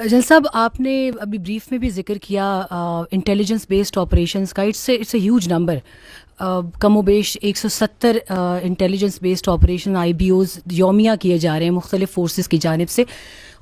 جل صاحب آپ نے ابھی بریف میں بھی ذکر کیا انٹیلیجنس بیسڈ آپریشنس کا. It's a huge number. کم و بیش 170 intelligence based operation I B Os یومیہ کیے جا رہے ہیں مختلف فورسز کی جانب سے,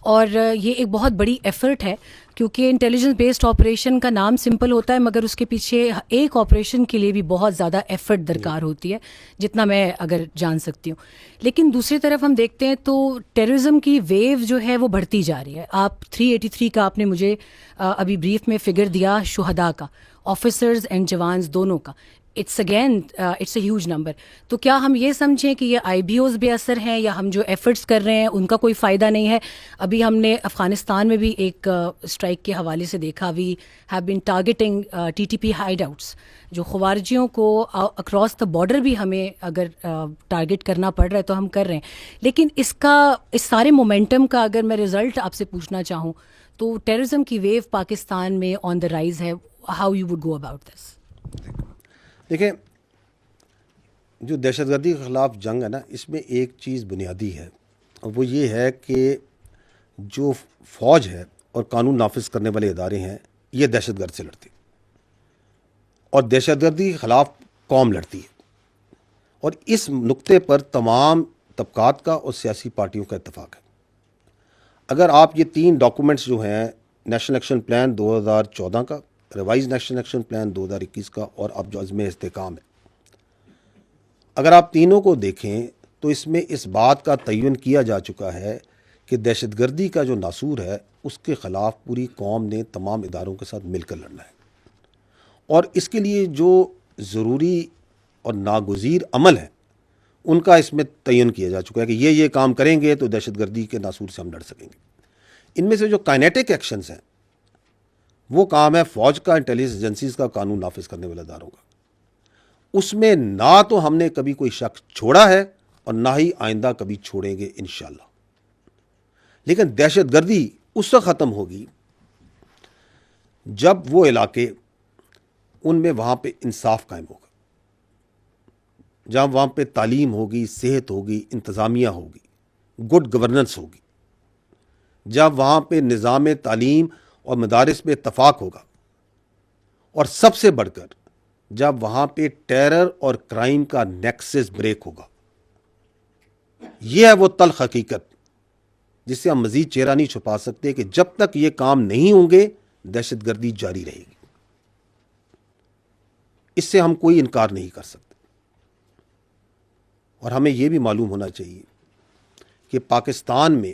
اور یہ ایک بہت بڑی ایفرٹ ہے کیونکہ انٹیلیجنس بیسڈ آپریشن کا نام سمپل ہوتا ہے مگر اس کے پیچھے ایک آپریشن کے لیے بھی بہت زیادہ ایفرٹ درکار ہوتی ہے, جتنا میں اگر جان سکتی ہوں. لیکن دوسری طرف ہم دیکھتے ہیں تو ٹیررزم کی ویو جو ہے وہ بڑھتی جا رہی ہے. آپ 383 کا آپ نے مجھے ابھی بریف میں فگر دیا شہداء کا, آفیسرز اینڈ جوانز دونوں کا. It's a huge number. تو کیا ہم یہ سمجھیں کہ یہ آئی بی اوز بے اثر ہیں یا ہم جو ایفرٹس کر رہے ہیں ان کا کوئی فائدہ نہیں ہے؟ ابھی ہم نے افغانستان میں بھی ایک اسٹرائک کے حوالے سے دیکھا, we have been targeting T T P hideouts آؤٹس, جو خوارجیوں کو اکراس دا بارڈر بھی ہمیں اگر ٹارگیٹ کرنا پڑ رہا ہے تو ہم کر رہے ہیں. لیکن اس سارے مومنٹم کا اگر میں رزلٹ آپ سے پوچھنا چاہوں تو ٹیررزم کی ویو پاکستان میں آن دا رائز ہے. How you would go about this? دیکھیں, جو دہشت گردی کے خلاف جنگ ہے نا, اس میں ایک چیز بنیادی ہے, اور وہ یہ ہے کہ جو فوج ہے اور قانون نافذ کرنے والے ادارے ہیں یہ دہشت گرد سے لڑتے, اور دہشت گردی کے خلاف قوم لڑتی ہے. اور اس نقطے پر تمام طبقات کا اور سیاسی پارٹیوں کا اتفاق ہے. اگر آپ یہ 3 ڈاکومنٹس جو ہیں, نیشنل ایکشن پلان 2014 کا, ریوائز نیشنل ایکشن پلان 2021 کا, اور اب جو عزم استحکام ہے, اگر آپ تینوں کو دیکھیں تو اس میں اس بات کا تعین کیا جا چکا ہے کہ دہشت گردی کا جو ناسور ہے اس کے خلاف پوری قوم نے تمام اداروں کے ساتھ مل کر لڑنا ہے. اور اس کے لیے جو ضروری اور ناگزیر عمل ہے ان کا اس میں تعین کیا جا چکا ہے کہ یہ کام کریں گے تو دہشت گردی کے ناسور سے ہم لڑ سکیں گے. ان میں سے جو کائنیٹک ایکشنز ہیں وہ کام ہے فوج کا, انٹیلیجنس ایجنسیز کا, قانون نافذ کرنے والے اداروں کا. اس میں نہ تو ہم نے کبھی کوئی شخص چھوڑا ہے اور نہ ہی آئندہ کبھی چھوڑیں گے انشاءاللہ. لیکن دہشت گردی اس وقت ختم ہوگی جب وہ علاقے ان میں وہاں پہ انصاف قائم ہوگا, جب وہاں پہ تعلیم ہوگی, صحت ہوگی, انتظامیہ ہوگی, گڈ گورننس ہوگی, جب وہاں پہ نظام تعلیم اور مدارس میں اتفاق ہوگا, اور سب سے بڑھ کر جب وہاں پہ ٹیرر اور کرائم کا نیکسس بریک ہوگا. یہ ہے وہ تلخ حقیقت جس سے ہم مزید چہرہ نہیں چھپا سکتے کہ جب تک یہ کام نہیں ہوں گے دہشت گردی جاری رہے گی. اس سے ہم کوئی انکار نہیں کر سکتے. اور ہمیں یہ بھی معلوم ہونا چاہیے کہ پاکستان میں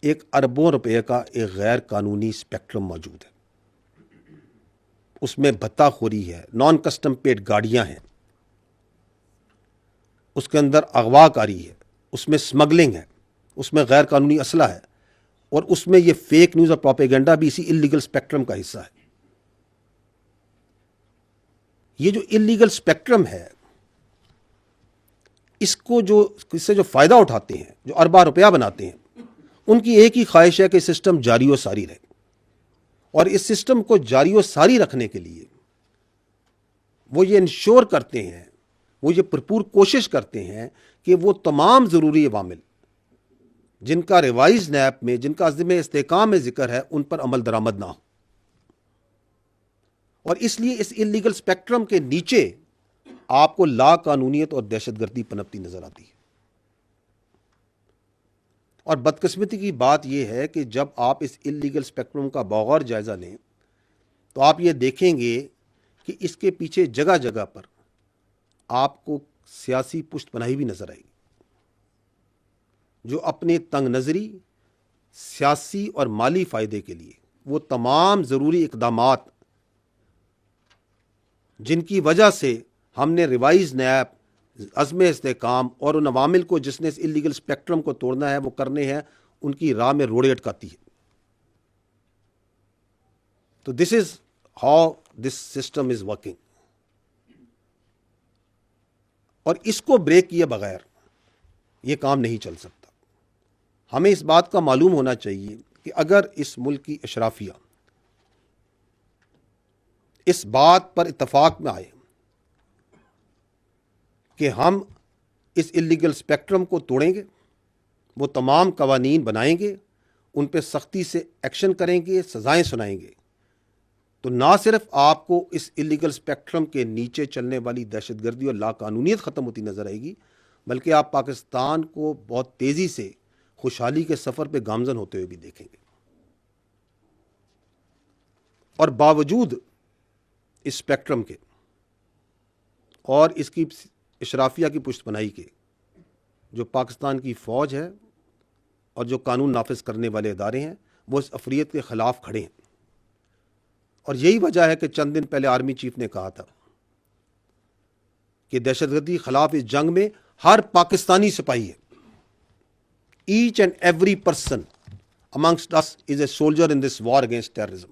ایک اربوں روپے کا ایک غیر قانونی اسپیکٹرم موجود ہے. اس میں بھتہ خوری ہے, نان کسٹم پیڈ گاڑیاں ہیں, اس کے اندر اغوا کاری ہے, اس میں سمگلنگ ہے, اس میں غیر قانونی اسلحہ ہے, اور اس میں یہ فیک نیوز اور پروپیگنڈا بھی اسی انلیگل اسپیکٹرم کا حصہ ہے. یہ جو انلیگل اسپیکٹرم ہے اس سے جو فائدہ اٹھاتے ہیں, جو ارباں روپیہ بناتے ہیں, ان کی ایک ہی خواہش ہے کہ سسٹم جاری و ساری رہے. اور اس سسٹم کو جاری و ساری رکھنے کے لیے وہ یہ انشور کرتے ہیں, وہ یہ بھرپور کوشش کرتے ہیں کہ وہ تمام ضروری عوامل جن کا ریوائز نیب میں, جن کا عزم استحکام میں ذکر ہے, ان پر عمل درآمد نہ ہو. اور اس لیے اس انلیگل اسپیکٹرم کے نیچے آپ کو لا قانونیت اور دہشت گردی پنپتی نظر آتی ہے. اور بدقسمتی کی بات یہ ہے کہ جب آپ اس انلیگل اسپیکٹرم کا بغور جائزہ لیں تو آپ یہ دیکھیں گے کہ اس کے پیچھے جگہ جگہ پر آپ کو سیاسی پشت پناہی بھی نظر آئے گی, جو اپنے تنگ نظری, سیاسی اور مالی فائدے کے لیے وہ تمام ضروری اقدامات جن کی وجہ سے ہم نے ریوائز نیب, عزم استحکام اور ان عوامل کو جس نے اس انلیگل اسپیکٹرم کو توڑنا ہے وہ کرنے ہیں, ان کی راہ میں روڑے اٹکاتی ہے. تو this is how this system is working. اور اس کو بریک کیے بغیر یہ کام نہیں چل سکتا. ہمیں اس بات کا معلوم ہونا چاہیے کہ اگر اس ملک کی اشرافیہ اس بات پر اتفاق میں آئے کہ ہم اس انلیگل اسپیکٹرم کو توڑیں گے, وہ تمام قوانین بنائیں گے, ان پہ سختی سے ایکشن کریں گے, سزائیں سنائیں گے, تو نہ صرف آپ کو اس الیگل اسپیکٹرم کے نیچے چلنے والی دہشت گردی اور لا قانونیت ختم ہوتی نظر آئے گی, بلکہ آپ پاکستان کو بہت تیزی سے خوشحالی کے سفر پہ گامزن ہوتے ہوئے بھی دیکھیں گے. اور باوجود اس اسپیکٹرم کے اور اس کی اشرافیہ کی پشت پناہی کے, جو پاکستان کی فوج ہے اور جو قانون نافذ کرنے والے ادارے ہیں, وہ اس افریت کے خلاف کھڑے ہیں. اور یہی وجہ ہے کہ چند دن پہلے آرمی چیف نے کہا تھا کہ دہشت گردی کے خلاف اس جنگ میں ہر پاکستانی سپاہی ہے. Each and every person amongst us is a soldier in this war against terrorism,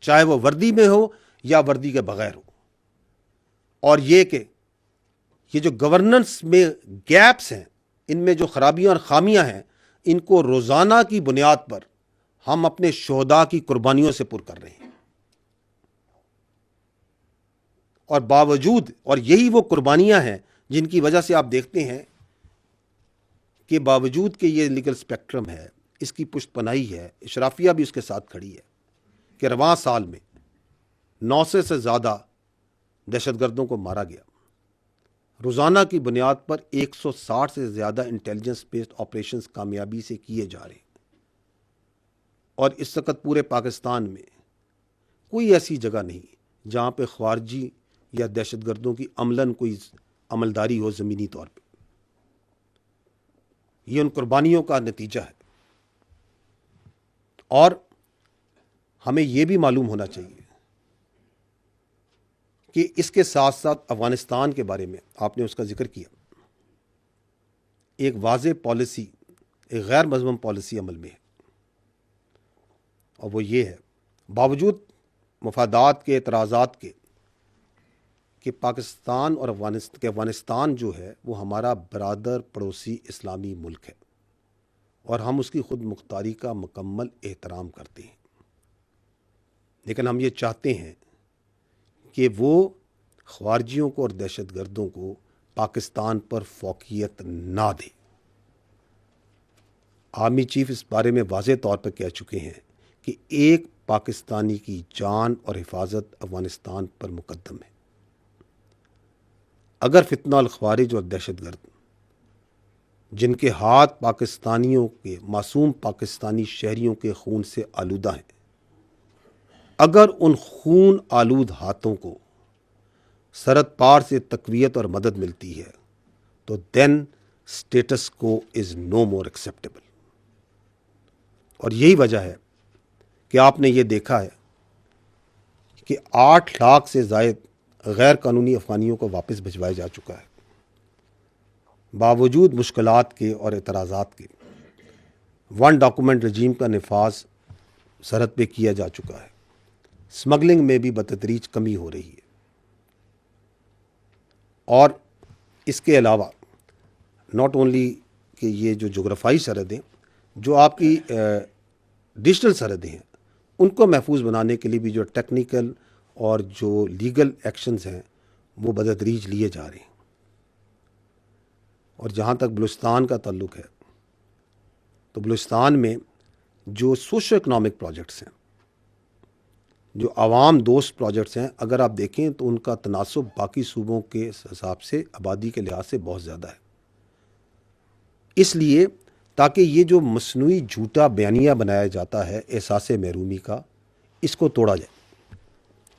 چاہے وہ وردی میں ہو یا وردی کے بغیر ہو. اور یہ کہ یہ جو گورننس میں گیپس ہیں, ان میں جو خرابیاں اور خامیاں ہیں, ان کو روزانہ کی بنیاد پر ہم اپنے شہداء کی قربانیوں سے پر کر رہے ہیں. اور باوجود, اور یہی وہ قربانیاں ہیں جن کی وجہ سے آپ دیکھتے ہیں کہ باوجود کہ یہ لیگل اسپیکٹرم ہے, اس کی پشت پناہی ہے, اشرافیہ بھی اس کے ساتھ کھڑی ہے, کہ رواں سال میں 900 سے زیادہ دہشت گردوں کو مارا گیا. روزانہ کی بنیاد پر 160 سے زیادہ انٹیلیجنس بیسڈ آپریشنز کامیابی سے کیے جا رہے ہیں. اور اس وقت پورے پاکستان میں کوئی ایسی جگہ نہیں جہاں پہ خارجی یا دہشت گردوں کی عملاً کوئی عملداری ہو زمینی طور پہ. یہ ان قربانیوں کا نتیجہ ہے. اور ہمیں یہ بھی معلوم ہونا چاہیے کہ اس کے ساتھ ساتھ افغانستان کے بارے میں آپ نے اس کا ذکر کیا, ایک واضح پالیسی, ایک غیر مضمون پالیسی عمل میں ہے. اور وہ یہ ہے, باوجود مفادات کے, اعتراضات کے, کہ پاکستان اور افغانستان جو ہے وہ ہمارا برادر پڑوسی اسلامی ملک ہے, اور ہم اس کی خود مختاری کا مکمل احترام کرتے ہیں. لیکن ہم یہ چاہتے ہیں کہ وہ خارجیوں کو اور دہشت گردوں کو پاکستان پر فوقیت نہ دے. آرمی چیف اس بارے میں واضح طور پر کہہ چکے ہیں کہ ایک پاکستانی کی جان اور حفاظت افغانستان پر مقدم ہے. اگر فتنہ الخوارج اور دہشت گرد, جن کے ہاتھ پاکستانیوں کے, معصوم پاکستانی شہریوں کے خون سے آلودہ ہیں, اگر ان خون آلود ہاتھوں کو سرحد پار سے تقویت اور مدد ملتی ہے, تو دین اسٹیٹس کو از نو مور ایکسیپٹیبل. اور یہی وجہ ہے کہ آپ نے یہ دیکھا ہے کہ 8 لاکھ سے زائد غیر قانونی افغانیوں کو واپس بھجوایا جا چکا ہے. باوجود مشکلات کے اور اعتراضات کے, ون ڈاکومنٹ رجیم کا نفاذ سرحد پہ کیا جا چکا ہے. اسمگلنگ میں بھی بتدریج کمی ہو رہی ہے. اور اس کے علاوہ ناٹ اونلی کہ یہ جو جغرافائی سرحدیں, جو آپ کی ڈیجیٹل سرحدیں ہیں, ان کو محفوظ بنانے کے لیے بھی جو ٹیکنیکل اور جو لیگل ایکشنز ہیں وہ بتدریج لیے جا رہے ہیں. اور جہاں تک بلوچستان کا تعلق ہے, تو بلوچستان میں جو سوشو اکنامک پروجیکٹس ہیں, جو عوام دوست پروجیکٹس ہیں, اگر آپ دیکھیں تو ان کا تناسب باقی صوبوں کے حساب سے آبادی کے لحاظ سے بہت زیادہ ہے. اس لیے تاکہ یہ جو مصنوعی جھوٹا بیانیہ بنایا جاتا ہے احساس محرومی کا, اس کو توڑا جائے.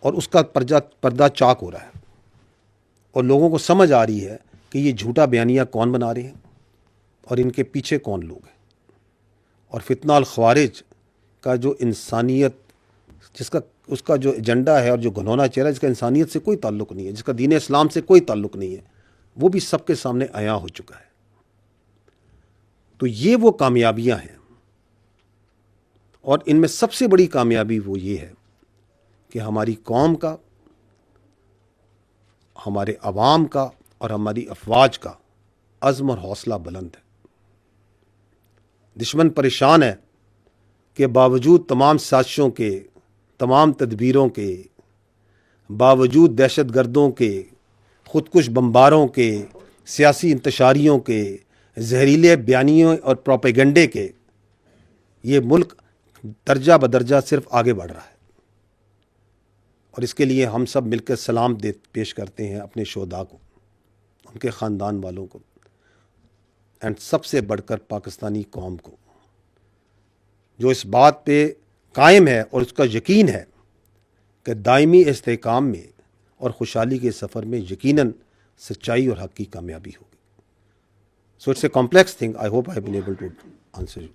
اور اس کا پردہ چاک ہو رہا ہے, اور لوگوں کو سمجھ آ رہی ہے کہ یہ جھوٹا بیانیہ کون بنا رہے ہیں اور ان کے پیچھے کون لوگ ہیں. اور فتنہ الخوارج کا جو انسانیت, اس کا جو ایجنڈا ہے اور جو گھنونا چہرہ, جس کا انسانیت سے کوئی تعلق نہیں ہے, جس کا دین اسلام سے کوئی تعلق نہیں ہے, وہ بھی سب کے سامنے عیاں ہو چکا ہے. تو یہ وہ کامیابیاں ہیں. اور ان میں سب سے بڑی کامیابی وہ یہ ہے کہ ہماری قوم کا, ہمارے عوام کا اور ہماری افواج کا عزم اور حوصلہ بلند ہے. دشمن پریشان ہے کہ باوجود تمام سازشوں کے, تمام تدبیروں کے, باوجود دہشت گردوں کے, خودکش بمباروں کے, سیاسی انتشاریوں کے, زہریلے بیانیوں اور پروپیگنڈے کے, یہ ملک درجہ بدرجہ صرف آگے بڑھ رہا ہے، اور اس کے لیے ہم سب مل کر سلام پیش کرتے ہیں اپنے شہداء کو، ان کے خاندان والوں کو، اینڈ سب سے بڑھ کر پاکستانی قوم کو، جو اس بات پہ قائم ہے اور اس کا یقین ہے کہ دائمی استحکام میں اور خوشحالی کے سفر میں یقیناً سچائی اور حق کی کامیابی ہوگی. So it's a complex thing. I hope I have been able to answer you.